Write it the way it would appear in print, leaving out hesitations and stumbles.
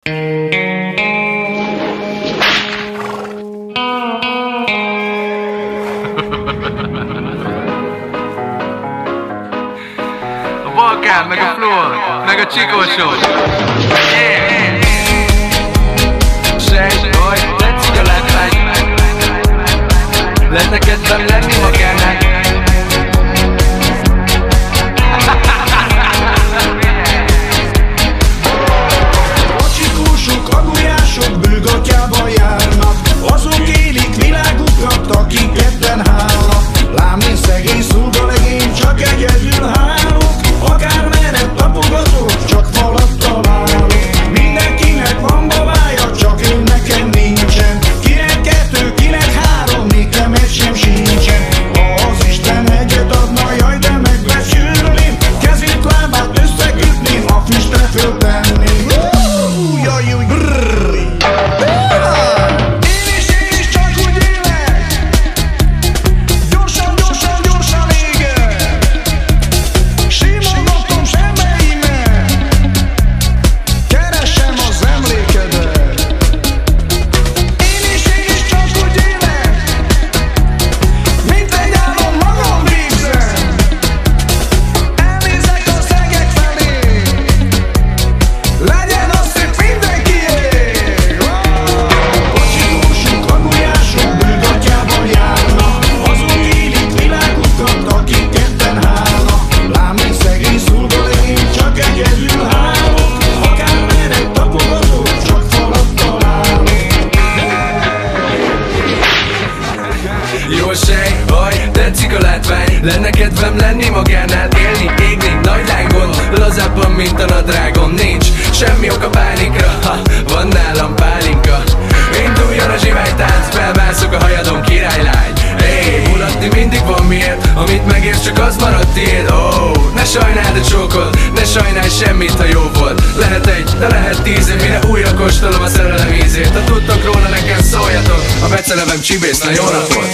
A Balkán, meg a Floor, meg a Csikósok. Sejtsd, hogy tetszik a látvány. Lenne kedvem lenni magának. A Csikósok, a gulyások bőgatjában járnak. Azok élik világukat, akik ketten hálnak. Lám én szegény szolgalegény, csak egyedül hálok. Akármerre tapogatok, csak falat találok. Mindenkinek van babája, csak én nekem nincsen. Kinek kettő, kinek három, nekem egy sem sincsen. Ha az Isten egyet adna, jaj, de megbecsülném. Kezét, lábát összekötném, a füstre föltenném. Jaj, úgy brrrr. Én is csak úgy élek. Gyorsan, gyorsan, gyorsan égek. Simogatom semmeimet. Keresem az emlékedet. Én is csak úgy élek. Mint egy álom magam végzem. Elnézek a szegek felé. Legyen az szép mindenkié. A Csikósok, a gulyások bőgatjában járnak. Azok élik világukat, akik ketten hálnak. Lám én szegény szolgalegény, csak egyedül hálok. Akármerre tapogatok, csak falat találok. Jó sej, haj, tetszik a látvány. Lenne kedvem lenni magánál, élni, égni nagy lángon. Lazábban, mint a nadrágom. Nincs semmi oka pánikra, ha van nálam pálinka. Induljon a zsiválytánc, felmászok a hajadon, királylány. Mulatni mindig van miért, amit megérsz, csak az marad tiéd. Ne sajnáld a csókot, ne sajnálj semmit, ha jó volt. Lehet egy, de lehet 10 év, mire újra kóstolom a szerelem ízét. Ha tudtok róla, nekem szóljatok. A becenevem Csibész, na jó napot!